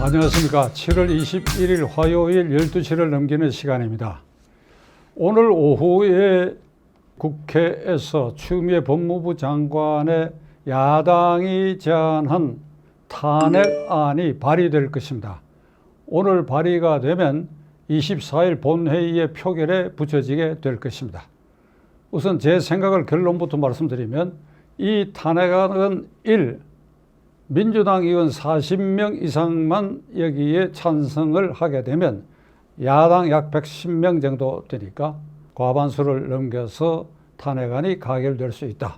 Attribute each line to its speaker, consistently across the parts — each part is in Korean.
Speaker 1: 안녕하십니까. 7월 21일 화요일 12시를 넘기는 시간입니다. 오늘 오후에 국회에서 추미애 법무부 장관의 야당이 제안한 탄핵안이 발의될 것입니다. 오늘 발의가 되면 24일 본회의의 표결에 붙여지게 될 것입니다. 우선 제 생각을 결론부터 말씀드리면 이 탄핵안은 1. 민주당 의원 40명 이상만 여기에 찬성을 하게 되면 야당 약 110명 정도 되니까 과반수를 넘겨서 탄핵안이 가결될 수 있다.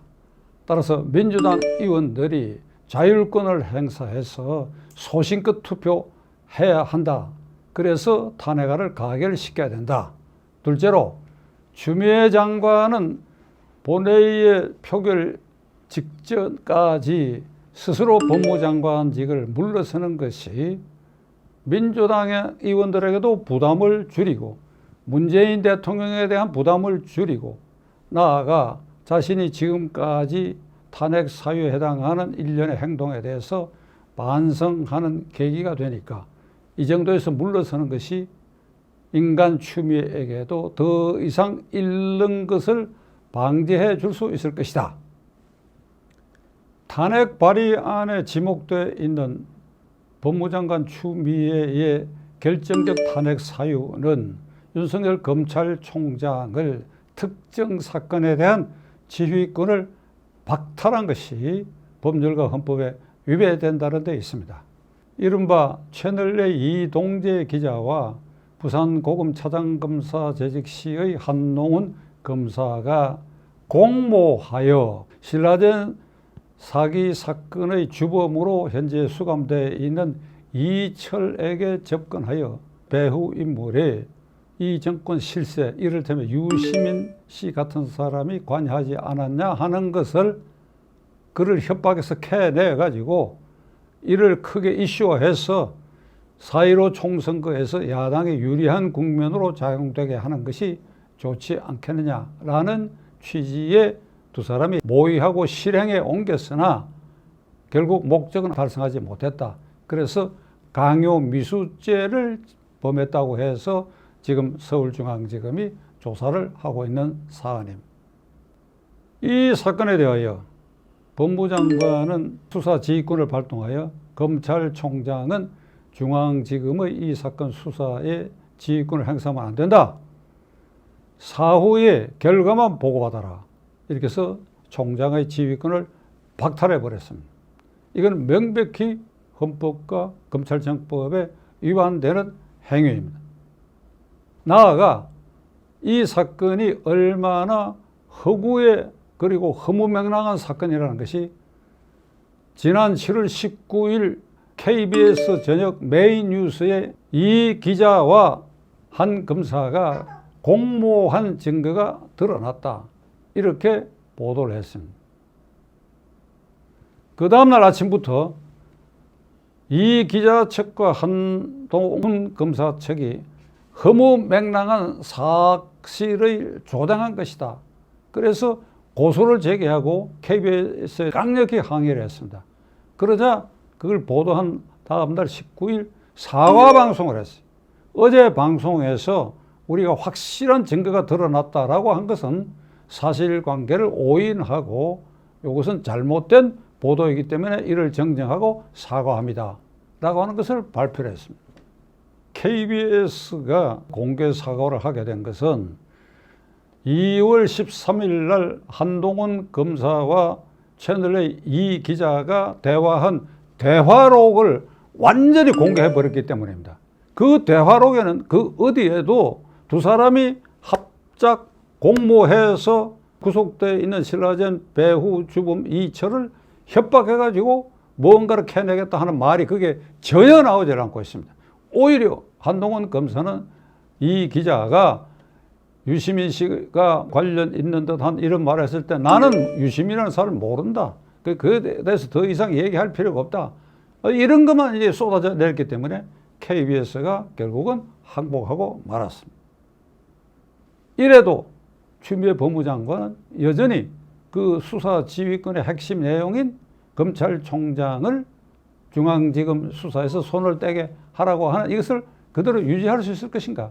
Speaker 1: 따라서 민주당 의원들이 자율권을 행사해서 소신껏 투표해야 한다. 그래서 탄핵안을 가결시켜야 된다. 둘째로 추미애 장관은 본회의의 표결 직전까지 스스로 법무장관직을 물러서는 것이 민주당의 의원들에게도 부담을 줄이고 문재인 대통령에 대한 부담을 줄이고 나아가 자신이 지금까지 탄핵 사유에 해당하는 일련의 행동에 대해서 반성하는 계기가 되니까 이 정도에서 물러서는 것이 인간 추미애에게도 더 이상 잃는 것을 방지해 줄 수 있을 것이다. 탄핵 발의안에 지목되어 있는 법무장관 추미애의 결정적 탄핵 사유는 윤석열 검찰총장을 특정 사건에 대한 지휘권을 박탈한 것이 법률과 헌법에 위배된다는 데 있습니다. 이른바 채널A 이동재 기자와 부산고검 차장검사 재직 시의 한농훈 검사가 공모하여 신라젠 사기 사건의 주범으로 현재 수감되어 있는 이철에게 접근하여 배후 인물에 이 정권 실세, 이를테면 유시민 씨 같은 사람이 관여하지 않았냐 하는 것을 그를 협박해서 캐내가지고 이를 크게 이슈화해서 4.15 총선거에서 야당에 유리한 국면으로 작용되게 하는 것이 좋지 않겠느냐라는 취지의 두 사람이 모의하고 실행에 옮겼으나 결국 목적은 달성하지 못했다. 그래서 강요미수죄를 범했다고 해서 지금 서울중앙지검이 조사를 하고 있는 사안입니다. 이 사건에 대하여 법무장관은 수사 지휘권을 발동하여 검찰총장은 중앙지검의 이 사건 수사에 지휘권을 행사하면 안 된다. 사후에 결과만 보고받아라. 이렇게 해서 총장의 지휘권을 박탈해 버렸습니다. 이건 명백히 헌법과 검찰청법에 위반되는 행위입니다. 나아가 이 사건이 얼마나 허구에 그리고 허무맹랑한 사건이라는 것이 지난 7월 19일 KBS 저녁 메인 뉴스에 이 기자와 한 검사가 공모한 증거가 드러났다. 이렇게 보도를 했습니다. 그 다음날 아침부터 이 기자 측과 한동훈 검사 측이 허무맹랑한 사실을 조장한 것이다. 그래서 고소를 제기하고 KBS에 강력히 항의를 했습니다. 그러자 그걸 보도한 다음날 19일 사과 방송을 했어요. 어제 방송에서 우리가 확실한 증거가 드러났다라고 한 것은 사실관계를 오인하고 이것은 잘못된 보도이기 때문에 이를 정정하고 사과합니다. 라고 하는 것을 발표를 했습니다. KBS가 공개 사과를 하게 된 것은 2월 13일 날 한동훈 검사와 채널A 이 기자가 대화한 대화록을 완전히 공개해버렸기 때문입니다. 그 대화록에는 그 어디에도 두 사람이 합작 공모해서 구속되어 있는 신라젠 배후 주범 이철을 협박해가지고 뭔가를 캐내겠다 하는 말이 그게 전혀 나오지 않고 있습니다. 오히려 한동훈 검사는 이 기자가 유시민 씨가 관련 있는 듯한 이런 말을 했을 때 나는 유시민이라는 사람을 모른다. 그에 대해서 더 이상 얘기할 필요가 없다. 이런 것만 이제 쏟아져 냈기 때문에 KBS가 결국은 항복하고 말았습니다. 이래도 추미애 법무장관은 여전히 그 수사 지휘권의 핵심 내용인 검찰총장을 중앙지검 수사에서 손을 떼게 하라고 하는 이것을 그대로 유지할 수 있을 것인가?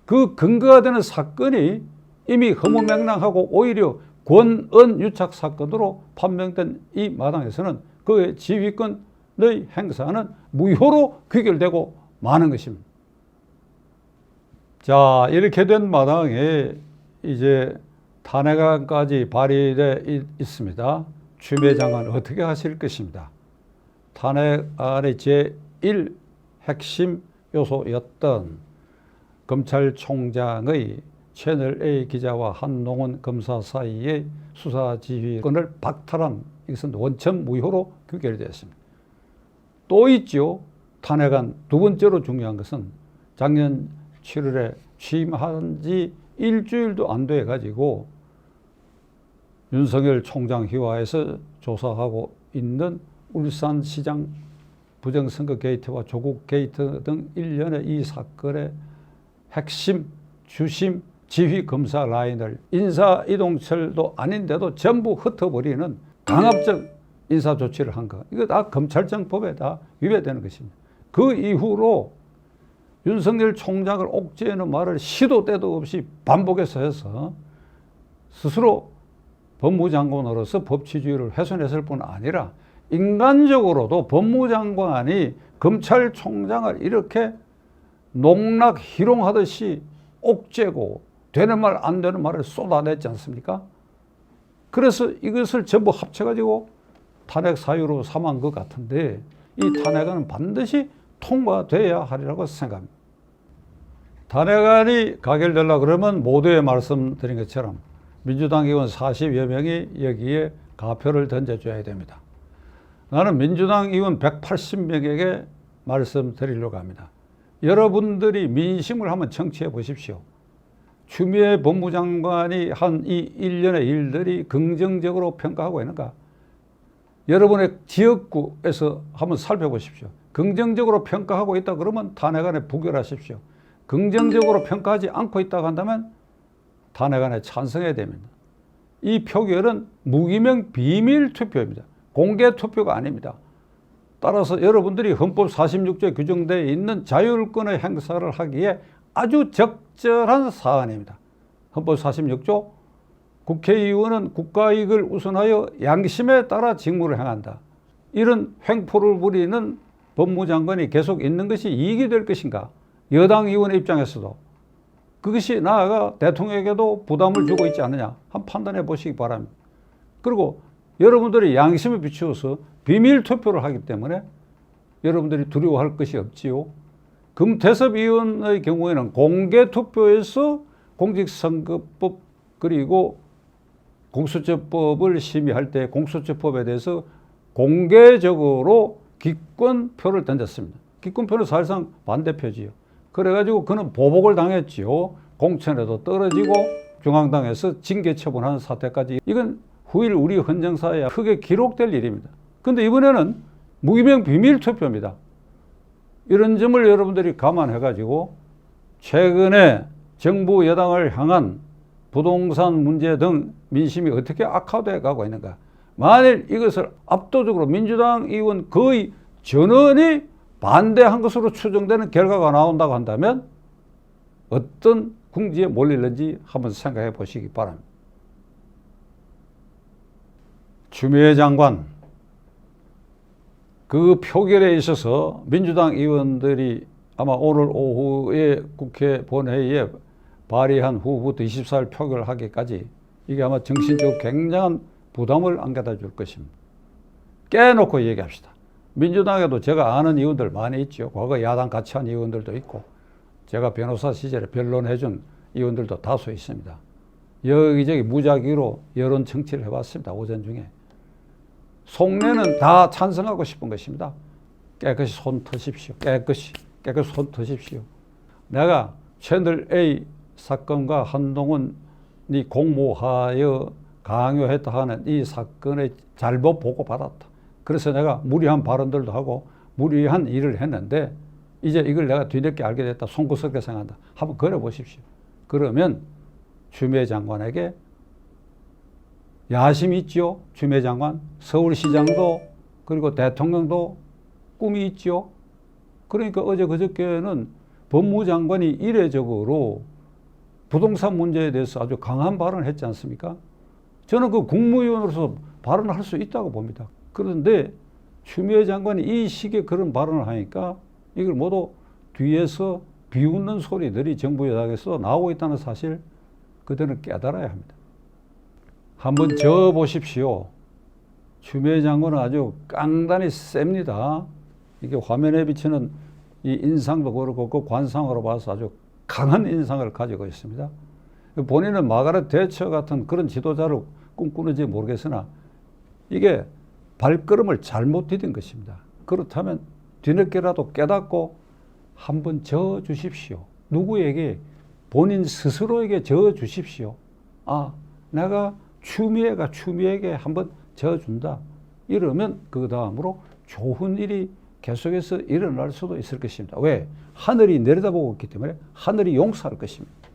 Speaker 1: 그 근거가 되는 사건이 이미 허무맹랑하고 오히려 권은 유착 사건으로 판명된 이 마당에서는 그의 지휘권의 행사는 무효로 귀결되고 마는 것입니다. 자, 이렇게 된 마당에 이제 탄핵안까지 발의되어 있습니다. 추미애 장관 어떻게 하실 것입니다. 탄핵안의 제1 핵심 요소였던 검찰총장의 채널A 기자와 한동훈 검사 사이의 수사지휘권을 박탈한 이것은 원천 무효로 규결되었습니다. 또 있죠. 탄핵안 두 번째로 중요한 것은 작년 7월에 취임한 지 일주일도 안 돼 가지고 윤석열 총장 휘하에서 조사하고 있는 울산시장 부정선거 게이트와 조국 게이트 등 일련의 이 사건의 핵심, 주심, 지휘 검사 라인을 인사이동철도 아닌데도 전부 흩어버리는 강압적 인사 조치를 한 거. 이거 다 검찰청법에 다 위배되는 것입니다. 그 이후로 윤석열 총장을 옥죄하는 말을 시도 때도 없이 반복해서 해서 스스로 법무장관으로서 법치주의를 훼손했을 뿐 아니라 인간적으로도 법무장관이 검찰총장을 이렇게 농락 희롱하듯이 옥죄고 되는 말 안 되는 말을 쏟아냈지 않습니까? 그래서 이것을 전부 합쳐가지고 탄핵 사유로 삼은 것 같은데 이 탄핵안은 반드시 통과돼야 하리라고 생각합니다. 탄핵안이 가결되려고 그러면 모두에 말씀드린 것처럼 민주당 의원 40여 명이 여기에 가표를 던져줘야 됩니다. 나는 민주당 의원 180명에게 말씀드리려고 합니다. 여러분들이 민심을 한번 청취해 보십시오. 추미애 법무장관이 한 이 일련의 일들이 긍정적으로 평가하고 있는가? 여러분의 지역구에서 한번 살펴보십시오. 긍정적으로 평가하고 있다 그러면 탄핵안에 부결하십시오. 긍정적으로 평가하지 않고 있다고 한다면 탄핵안에 찬성해야 됩니다. 이 표결은 무기명 비밀 투표입니다. 공개 투표가 아닙니다. 따라서 여러분들이 헌법 46조에 규정되어 있는 자율권의 행사를 하기에 아주 적절한 사안입니다. 헌법 46조 국회의원은 국가이익을 우선하여 양심에 따라 직무를 행한다. 이런 횡포를 부리는 법무장관이 계속 있는 것이 이익이 될 것인가? 여당 의원의 입장에서도 그것이 나아가 대통령에게도 부담을 주고 있지 않느냐 한번 판단해 보시기 바랍니다. 그리고 여러분들이 양심에 비추어서 비밀 투표를 하기 때문에 여러분들이 두려워할 것이 없지요. 금태섭 의원의 경우에는 공개 투표에서 공직선거법 그리고 공수처법을 심의할 때 공수처법에 대해서 공개적으로 기권표를 던졌습니다. 기권표는 사실상 반대표지요. 그래가지고 그는 보복을 당했지요. 공천에도 떨어지고 중앙당에서 징계 처분하는 사태까지. 이건 후일 우리 헌정사에 크게 기록될 일입니다. 그런데 이번에는 무기명 비밀 투표입니다. 이런 점을 여러분들이 감안해가지고 최근에 정부 여당을 향한 부동산 문제 등 민심이 어떻게 악화되어 가고 있는가. 만일 이것을 압도적으로 민주당 의원 거의 전원이 반대한 것으로 추정되는 결과가 나온다고 한다면 어떤 궁지에 몰릴는지 한번 생각해 보시기 바랍니다. 추미애 장관, 그 표결에 있어서 민주당 의원들이 아마 오늘 오후에 국회 본회의에 발의한 후부터 24일 표결하기까지 이게 아마 정신적으로 굉장한 부담을 안겨다 줄 것입니다. 깨놓고 얘기합시다. 민주당에도 제가 아는 의원들 많이 있죠. 과거 야당 같이 한 의원들도 있고 제가 변호사 시절에 변론해준 의원들도 다수 있습니다. 여기저기 무작위로 여론 청취를 해봤습니다. 오전 중에. 속내는 다 찬성하고 싶은 것입니다. 깨끗이 손 터십시오. 깨끗이 손 터십시오. 내가 채널A 사건과 한동훈이 공모하여 강요했다 하는 이 사건의 잘못 보고받았다. 그래서 내가 무리한 발언들도 하고 무리한 일을 했는데 이제 이걸 내가 뒤늦게 알게 됐다. 송구스럽게 생각한다. 한번 걸어보십시오. 그러면 추미애 장관에게 야심이 있죠. 추미애 장관. 서울시장도 그리고 대통령도 꿈이 있죠. 그러니까 어제 그저께는 법무장관이 이례적으로 부동산 문제에 대해서 아주 강한 발언을 했지 않습니까? 저는 그 국무위원으로서 발언을 할 수 있다고 봅니다. 그런데 추미애 장관이 이 시기에 그런 발언을 하니까 이걸 모두 뒤에서 비웃는 소리들이 정부 여당에서 나오고 있다는 사실 그들은 깨달아야 합니다. 한번 저 보십시오. 추미애 장관은 아주 깡단이 셉니다. 이게 화면에 비치는 이 인상도 그렇고 그 관상으로 봐서 아주 강한 인상을 가지고 있습니다. 본인은 마가렛 대처 같은 그런 지도자를 꿈꾸는지 모르겠으나 이게 발걸음을 잘못 디딘 것입니다. 그렇다면 뒤늦게라도 깨닫고 한번 저 주십시오. 누구에게? 본인 스스로에게 저 주십시오. 아, 내가 추미애에게 한번 저 준다. 이러면 그 다음으로 좋은 일이 계속해서 일어날 수도 있을 것입니다. 왜? 하늘이 내려다보고 있기 때문에 하늘이 용서할 것입니다.